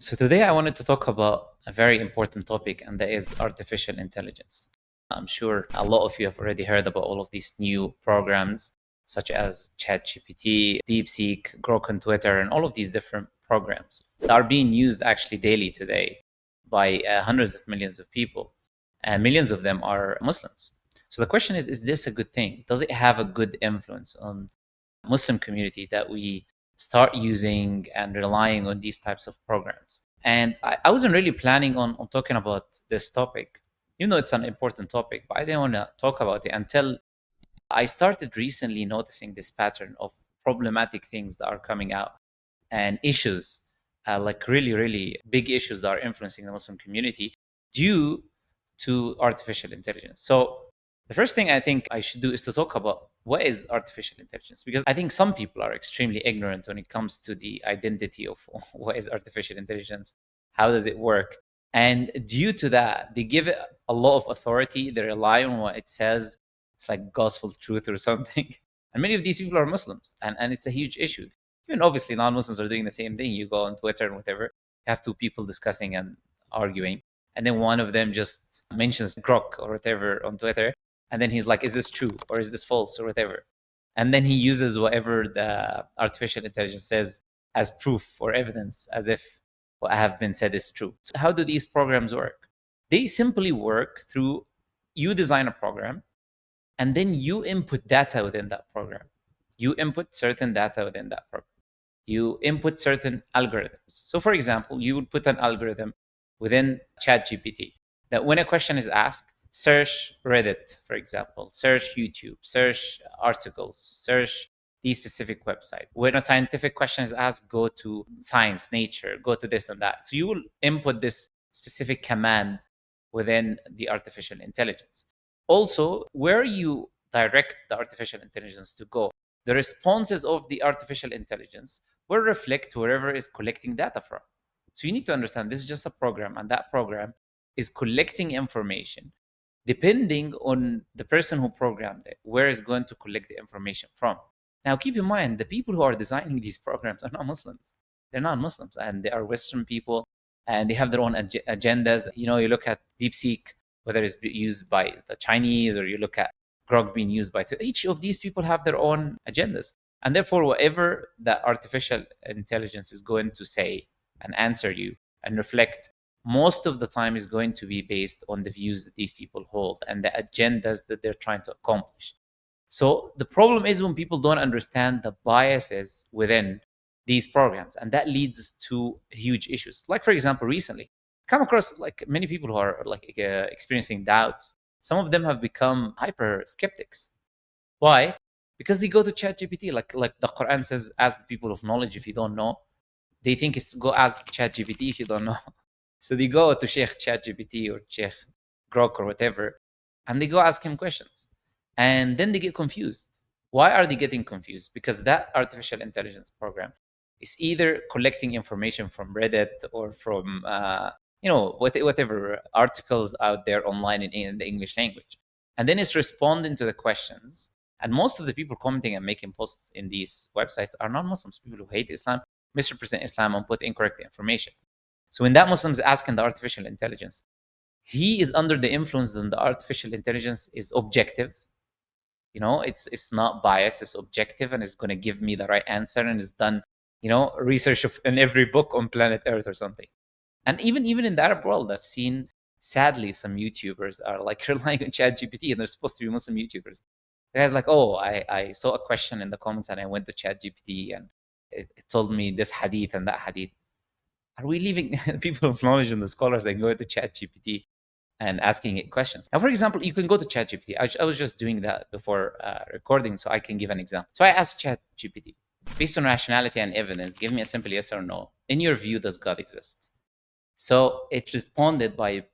So today I wanted to talk about a very important topic, and that is artificial intelligence. I'm sure a lot of you have already heard about all of these new programs, such as ChatGPT, DeepSeek, Grok on Twitter, and all of these different programs that are being used actually daily today by hundreds of millions of people, and millions of them are Muslims. So the question is this a good thing? Does it have a good influence on Muslim community that we start using and relying on these types of programs? And I wasn't really planning on talking about this topic, even though it's an important topic, but I didn't want to talk about it until I started recently noticing this pattern of problematic things that are coming out and issues, like really, really big issues that are influencing the Muslim community due to artificial intelligence. So the first thing I think I should do is to talk about what is artificial intelligence, because I think some people are extremely ignorant when it comes to the identity of what is artificial intelligence, how does it work, and due to that, they give it a lot of authority. They rely on what it says. It's like gospel truth or something. And many of these people are Muslims, and it's a huge issue. Even obviously, non-Muslims are doing the same thing. You go on Twitter and whatever, you have two people discussing and arguing, and then one of them just mentions Grok or whatever on Twitter, and then he's like, "Is this true or is this false or whatever?" And then he uses whatever the artificial intelligence says as proof or evidence, as if what have been said is true. So how do these programs work? They simply work through you design a program, and then you input data within that program. You input certain data within that program. You input certain algorithms. So, for example, you would put an algorithm within ChatGPT that when a question is asked, search Reddit, for example, search YouTube, search articles, search these specific website. When a scientific question is asked, go to science, nature, go to this and that. So you will input this specific command within the artificial intelligence. Also, where you direct the artificial intelligence to go, the responses of the artificial intelligence will reflect wherever it's collecting data from. So you need to understand this is just a program, and that program is collecting information depending on the person who programmed it, where it's going to collect the information from. Now, keep in mind, the people who are designing these programs are not Muslims. They're not Muslims, and they are Western people, and they have their own agendas. You know, you look at DeepSeek, whether it's used by the Chinese, or you look at Grok being used by each of these people have their own agendas. And therefore, whatever the artificial intelligence is going to say and answer you and reflect, most of the time is going to be based on the views that these people hold and the agendas that they're trying to accomplish. So the problem is when people don't understand the biases within these programs, and that leads to huge issues. Like, for example, recently, come across like many people who are like experiencing doubts. Some of them have become hyper skeptics. Why? Because they go to ChatGPT, like the Quran says, ask the people of knowledge if you don't know. They think it's go ask ChatGPT if you don't know. So they go to Sheikh ChatGPT or Sheikh Grok or whatever, and they go ask him questions. And then they get confused. Why are they getting confused? Because that artificial intelligence program is either collecting information from Reddit or from whatever articles out there online in the English language, and then it's responding to the questions. And most of the people commenting and making posts in these websites are non-Muslims, people who hate Islam, misrepresent Islam, and put incorrect information. So when that Muslim is asking the artificial intelligence, he is under the influence that the artificial intelligence is objective. You know, it's not biased, it's objective, and it's going to give me the right answer, and it's done, research in every book on planet Earth or something. And even in the Arab world, I've seen, sadly, some YouTubers are like relying on ChatGPT, and they're supposed to be Muslim YouTubers. The guy's like, oh, I saw a question in the comments and I went to ChatGPT and it told me this hadith and that hadith. Are we leaving people of knowledge and the scholars and going to ChatGPT and asking it questions? Now, for example, you can go to ChatGPT. I was just doing that before recording, so I can give an example. So I asked ChatGPT, based on rationality and evidence, give me a simple yes or no. In your view, does God exist? So it responded by,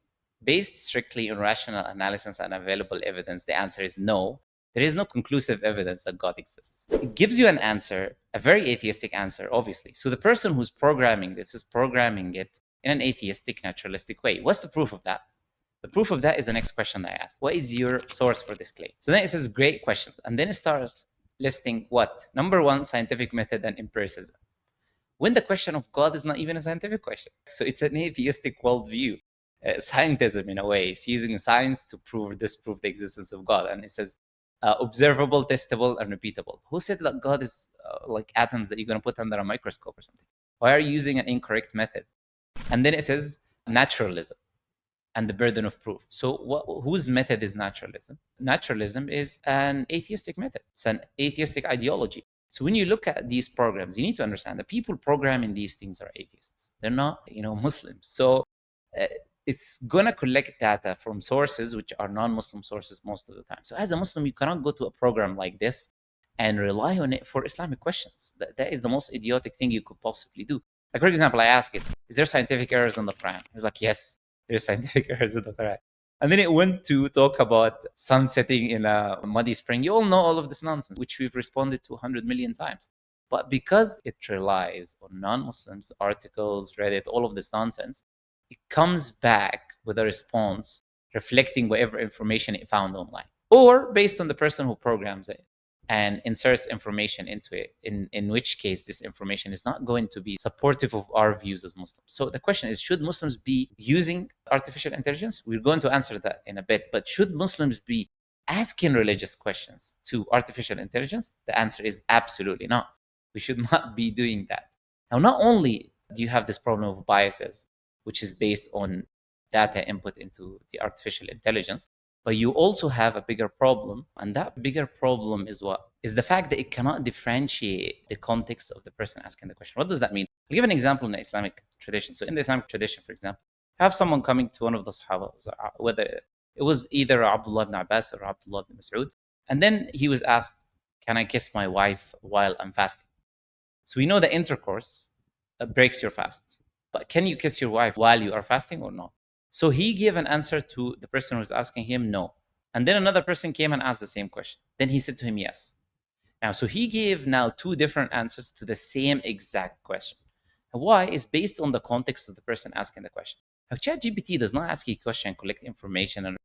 based strictly on rational analysis and available evidence, the answer is no. There is no conclusive evidence that God exists. It gives you an answer, a very atheistic answer, obviously. So the person who's programming this is programming it in an atheistic, naturalistic way. What's the proof of that? The proof of that is the next question I asked. What is your source for this claim? So then it says great questions. And then it starts listing what? Number one, scientific method and empiricism. when the question of God is not even a scientific question. So it's an atheistic worldview. Scientism, in a way, it's using science to disprove the existence of God. And it says observable, testable, and repeatable. Who said that God is like atoms that you're going to put under a microscope or something? Why are you using an incorrect method? And then it says naturalism and the burden of proof. So whose method is naturalism? Naturalism is an atheistic method. It's an atheistic ideology. So when you look at these programs, you need to understand that people programming these things are atheists. They're not, Muslims. So uh, it's going to collect data from sources which are non-Muslim sources most of the time. So as a Muslim, you cannot go to a program like this and rely on it for Islamic questions. That is the most idiotic thing you could possibly do. Like, for example, I ask it, is there scientific errors in the Quran? He was like, yes, there's scientific errors in the Quran. And then it went to talk about sun setting in a muddy spring. You all know all of this nonsense, which we've responded to 100 million times. But because it relies on non-Muslims, articles, Reddit, all of this nonsense, it comes back with a response reflecting whatever information it found online, or based on the person who programs it and inserts information into it, in which case this information is not going to be supportive of our views as Muslims. So the question is, should Muslims be using artificial intelligence? We're going to answer that in a bit, but should Muslims be asking religious questions to artificial intelligence? The answer is absolutely not. We should not be doing that. Now, not only do you have this problem of biases, which is based on data input into the artificial intelligence, but you also have a bigger problem. And that bigger problem is what? Is the fact that it cannot differentiate the context of the person asking the question. What does that mean? I'll give an example in the Islamic tradition. So in the Islamic tradition, for example, have someone coming to one of the Sahaba, whether it was either Abdullah ibn Abbas or Abdullah ibn Mas'ud, and then he was asked, can I kiss my wife while I'm fasting? So we know that intercourse breaks your fast. But can you kiss your wife while you are fasting or not? So he gave an answer to the person who was asking him, no. And then another person came and asked the same question. Then he said to him, yes. Now, so he gave now two different answers to the same exact question. And why? Is based on the context of the person asking the question. Now, ChatGPT does not ask you a question and collect information and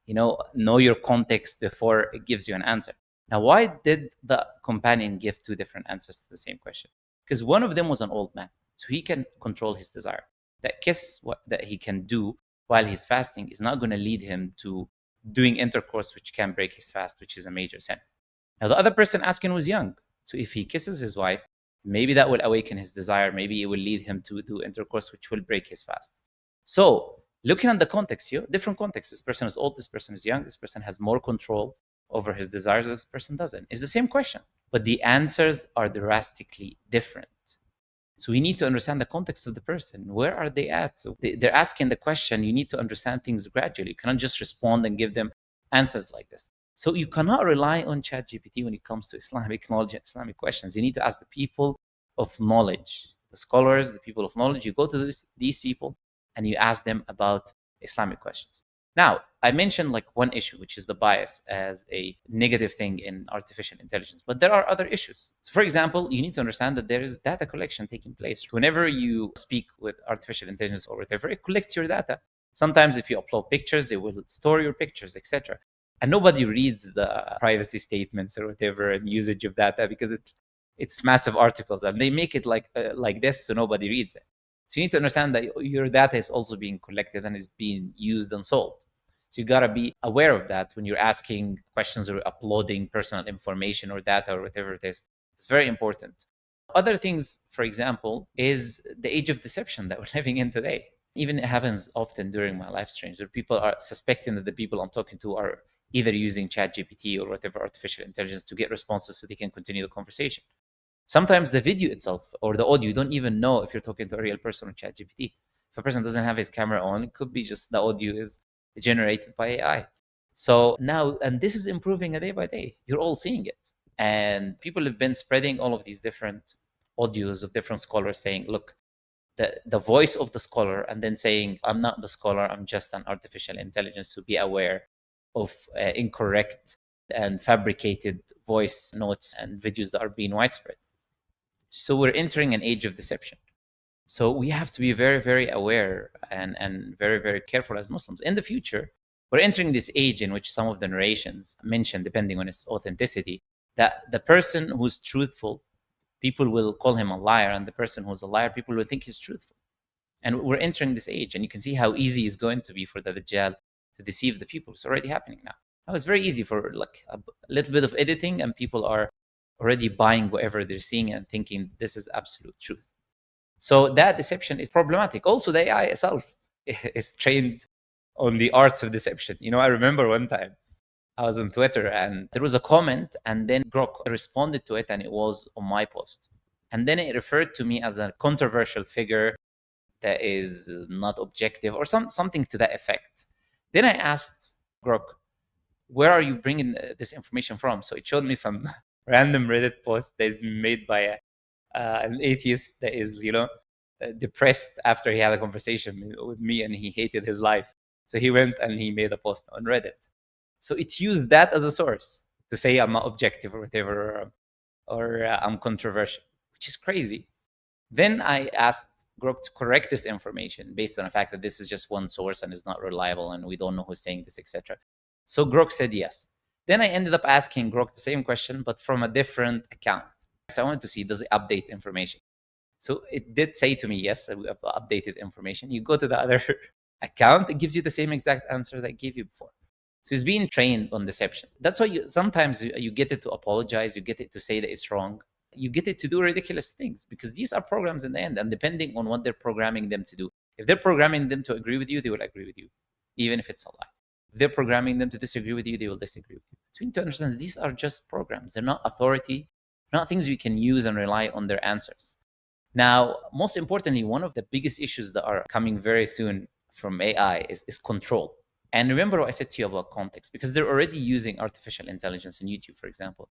know your context before it gives you an answer. Now, why did the companion give two different answers to the same question? Because one of them was an old man, so he can control his desire. That kiss that he can do while he's fasting is not going to lead him to doing intercourse, which can break his fast, which is a major sin. Now, the other person asking was young, so if he kisses his wife, maybe that will awaken his desire. Maybe it will lead him to do intercourse, which will break his fast. So, looking at the context here, different contexts. This person is old, this person is young, this person has more control over his desires, this person doesn't. It's the same question, but the answers are drastically different. So we need to understand the context of the person. Where are they at? So they're asking the question. You need to understand things gradually. You cannot just respond and give them answers like this. So you cannot rely on ChatGPT when it comes to Islamic knowledge and Islamic questions. You need to ask the people of knowledge, the scholars, the people of knowledge. You go to these people and you ask them about Islamic questions. Now, I mentioned like one issue, which is the bias as a negative thing in artificial intelligence, but there are other issues. So, for example, you need to understand that there is data collection taking place. Whenever you speak with artificial intelligence or whatever, it collects your data. Sometimes if you upload pictures, it will store your pictures, etc. And nobody reads the privacy statements or whatever and usage of data because it's massive articles and they make it like this so nobody reads it. So you need to understand that your data is also being collected and is being used and sold. So you got to be aware of that when you're asking questions or uploading personal information or data or whatever it is. It's very important. Other things, for example, is the age of deception that we're living in today. Even it happens often during my live streams where people are suspecting that the people I'm talking to are either using ChatGPT or whatever artificial intelligence to get responses so they can continue the conversation. Sometimes the video itself or the audio, you don't even know if you're talking to a real person or ChatGPT. If a person doesn't have his camera on, it could be just the audio is generated by AI. So now, and this is improving a day by day. You're all seeing it. And people have been spreading all of these different audios of different scholars saying, look, the voice of the scholar, and then saying, I'm not the scholar, I'm just an artificial intelligence, to be aware of incorrect and fabricated voice notes and videos that are being widespread. So we're entering an age of deception. So we have to be very, very aware and very, very careful as Muslims. In the future, we're entering this age in which some of the narrations mention, depending on its authenticity, that the person who's truthful people will call him a liar, and the person who's a liar, people will think he's truthful. And we're entering this age, and you can see how easy it's going to be for the Dajjal to deceive the people. It's already happening now. Now it's very easy for like a little bit of editing, and people are already buying whatever they're seeing and thinking this is absolute truth. So that deception is problematic. Also, the AI itself is trained on the arts of deception. I remember one time I was on Twitter and there was a comment, and then Grok responded to it, and it was on my post. And then it referred to me as a controversial figure that is not objective or something to that effect. Then I asked Grok, where are you bringing this information from? So it showed me some random Reddit post that is made by an atheist that is, depressed after he had a conversation with me and he hated his life. So he went and he made a post on Reddit. So it used that as a source to say I'm not objective or whatever, or I'm controversial, which is crazy. Then I asked Grok to correct this information based on the fact that this is just one source and is not reliable and we don't know who's saying this, etc. So Grok said yes. Then I ended up asking Grok the same question, but from a different account. So I wanted to see, does it update information? So it did say to me, yes, we have updated information. You go to the other account, it gives you the same exact answer that I gave you before. So it's being trained on deception. That's why sometimes you get it to apologize, you get it to say that it's wrong, you get it to do ridiculous things, because these are programs in the end, and depending on what they're programming them to do. If they're programming them to agree with you, they will agree with you, even if it's a lie. If they're programming them to disagree with you, they will disagree with you. So you need to understand these are just programs. They're not authority, not things we can use and rely on their answers. Now, most importantly, one of the biggest issues that are coming very soon from AI is control. And remember what I said to you about context, because they're already using artificial intelligence in YouTube, for example,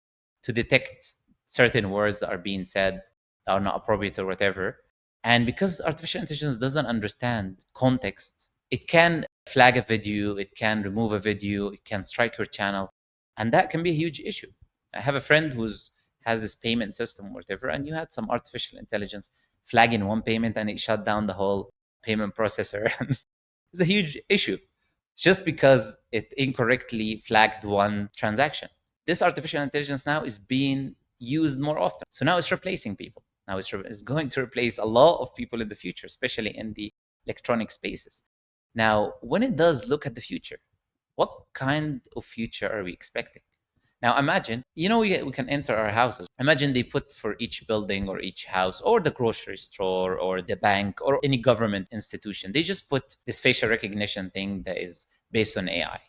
to detect certain words that are being said that are not appropriate or whatever. And because artificial intelligence doesn't understand context, it can flag a video, it can remove a video, it can strike your channel. And that can be a huge issue. I have a friend who's has this payment system or whatever, and you had some artificial intelligence flagging one payment and it shut down the whole payment processor. It's a huge issue just because it incorrectly flagged one transaction. This artificial intelligence now is being used more often. So now it's replacing people. Now it's going to replace a lot of people in the future, especially in the electronic spaces. Now, when it does look at the future, what kind of future are we expecting? Now imagine, we can enter our houses. Imagine they put for each building or each house or the grocery store or the bank or any government institution, they just put this facial recognition thing that is based on AI,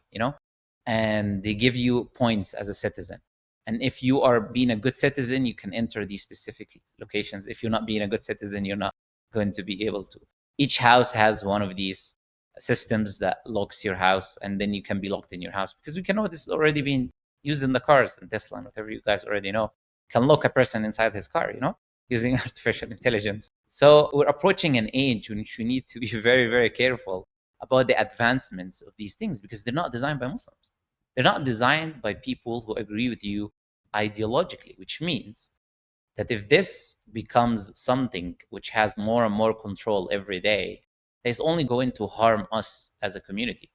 and they give you points as a citizen. And if you are being a good citizen, you can enter these specific locations. If you're not being a good citizen, you're not going to be able to. Each house has one of these systems that locks your house, and then you can be locked in your house, because we can know this is already being used in the cars and Tesla and whatever you guys already know, can lock a person inside his car, using artificial intelligence. So we're approaching an age in which we need to be very, very careful about the advancements of these things, because they're not designed by Muslims. They're not designed by people who agree with you ideologically, which means that if this becomes something which has more and more control every day, it's only going to harm us as a community.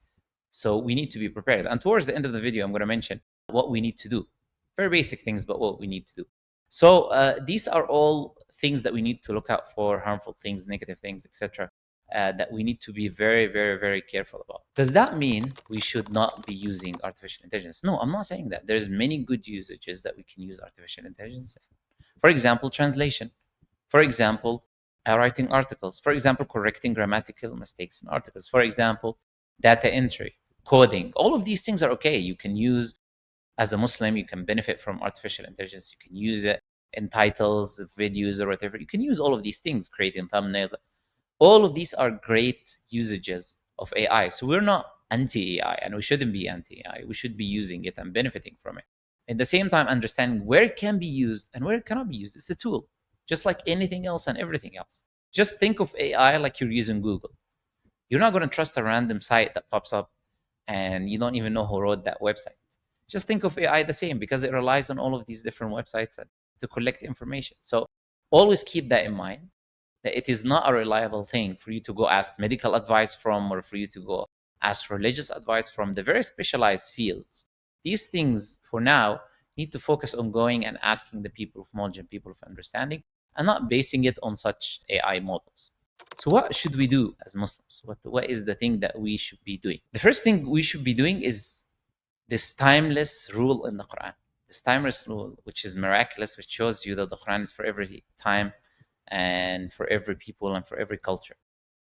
So we need to be prepared. And towards the end of the video, I'm going to mention what we need to do. Very basic things, but what we need to do. So these are all things that we need to look out for, harmful things, negative things, etc., that we need to be very, very, very careful about. Does that mean we should not be using artificial intelligence? No, I'm not saying that. There's many good usages that we can use artificial intelligence. For example, translation. For example, writing articles. For example, correcting grammatical mistakes in articles. For example, data entry, coding. All of these things are okay. You can use, as a Muslim, you can benefit from artificial intelligence. You can use it in titles, videos, or whatever. You can use all of these things, creating thumbnails. All of these are great usages of AI. So we're not anti-AI, and we shouldn't be anti-AI. We should be using it and benefiting from it. At the same time, understanding where it can be used and where it cannot be used. It's a tool, just like anything else and everything else. Just think of AI like you're using Google. You're not going to trust a random site that pops up and you don't even know who wrote that website. Just think of AI the same, because it relies on all of these different websites to collect information. So always keep that in mind, that it is not a reliable thing for you to go ask medical advice from, or for you to go ask religious advice from, the very specialized fields. These things, for now, We need to focus on going and asking the people of knowledge and people of understanding, and not basing it on such AI models. So what should we do as Muslims? What is the thing that we should be doing? The first thing we should be doing is this timeless rule in the Quran. This timeless rule, which is miraculous, which shows you that the Quran is for every time and for every people and for every culture.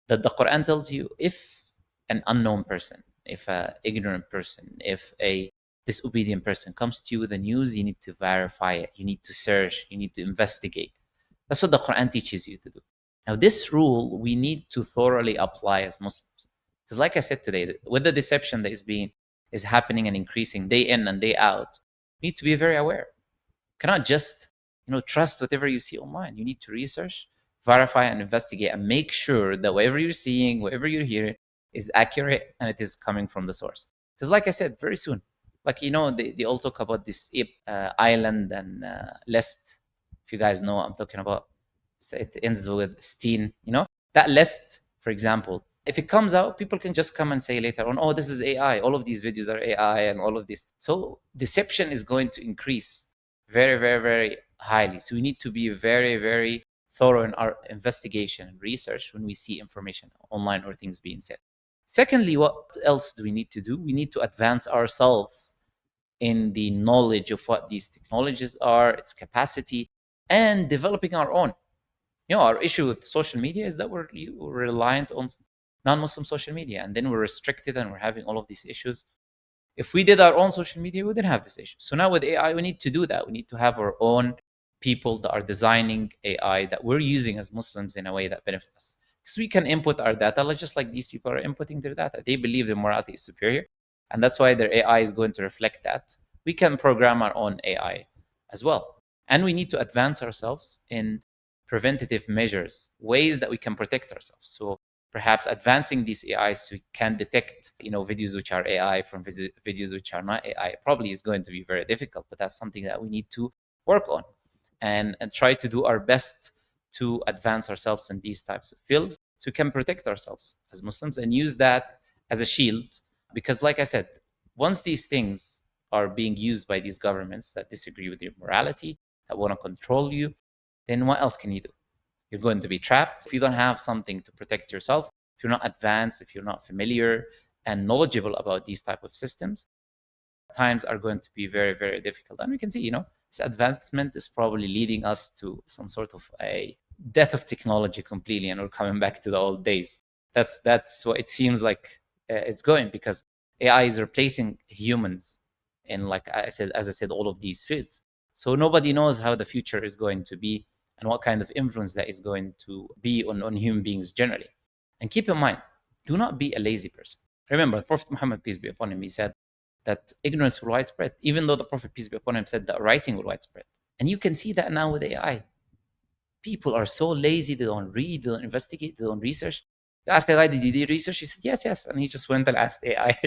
That the Quran tells you, if an unknown person, if an ignorant person, if a disobedient person comes to you with the news, you need to verify it. You need to search. You need to investigate. That's what the Quran teaches you to do. Now, this rule we need to thoroughly apply as Muslims, because, like I said today, with the deception that is happening and increasing day in and day out, you need to be very aware. You cannot just trust whatever you see online. You need to research, verify, and investigate, and make sure that whatever you're seeing, whatever you're hearing, is accurate and it is coming from the source. Because, like I said, very soon, like they all talk about this island and list. If you guys know what I'm talking about, it ends with Steen. That list, for example, if it comes out, people can just come and say later on, oh, this is AI. All of these videos are AI and all of this. So deception is going to increase very, very, very highly. So we need to be very, very thorough in our investigation and research when we see information online or things being said. Secondly, what else do we need to do? We need to advance ourselves in the knowledge of what these technologies are, its capacity, and developing our own. Our issue with social media is that we're reliant on non-Muslim social media, and then we're restricted and we're having all of these issues. If we did our own social media, we wouldn't have this issue. So now with AI, we need to do that. We need to have our own people that are designing AI that we're using as Muslims in a way that benefits us. Because we can input our data, just like these people are inputting their data. They believe their morality is superior, and that's why their AI is going to reflect that. We can program our own AI as well. And we need to advance ourselves in preventative measures, ways that we can protect ourselves. So perhaps advancing these AIs, we can detect, videos which are AI from videos which are not AI. Probably is going to be very difficult, but that's something that we need to work on and try to do our best to advance ourselves in these types of fields so we can protect ourselves as Muslims and use that as a shield. Because, like I said, once these things are being used by these governments that disagree with your morality, that want to control you, then what else can you do? You're going to be trapped. If you don't have something to protect yourself, if you're not advanced, if you're not familiar and knowledgeable about these type of systems, times are going to be very, very difficult. And we can see, this advancement is probably leading us to some sort of a death of technology completely, and we're coming back to the old days. That's what it seems like it's going, because AI is replacing humans in, like as I said, all of these fields. So nobody knows how the future is going to be and what kind of influence that is going to be on human beings generally. And keep in mind, do not be a lazy person. Remember, Prophet Muhammad, peace be upon him, he said that ignorance will widespread, even though the Prophet, peace be upon him, said that writing will widespread. And you can see that now with AI. People are so lazy, they don't read, they don't investigate, they don't research. You ask a guy, did you do research? He said, yes, yes. And he just went and asked AI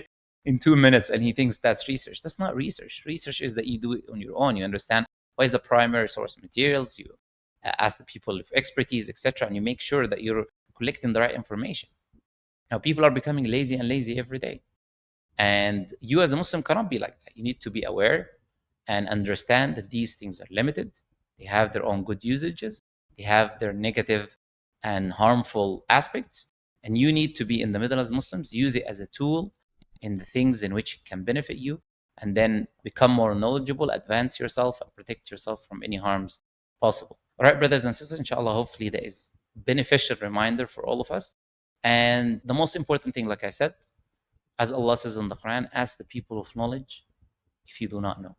in 2 minutes, and he thinks that's research. That's not research. Research is that you do it on your own. You understand what is the primary source materials, you ask the people of expertise, etc., and you make sure that you're collecting the right information. Now, people are becoming lazy and lazy every day. And you as a Muslim cannot be like that. You need to be aware and understand that these things are limited. They have their own good usages. They have their negative and harmful aspects. And you need to be in the middle as Muslims, use it as a tool in the things in which it can benefit you, and then become more knowledgeable, advance yourself, and protect yourself from any harms possible. All right, brothers and sisters, inshallah, hopefully that is beneficial reminder for all of us. And the most important thing, like I said, as Allah says in the Quran, ask the people of knowledge if you do not know.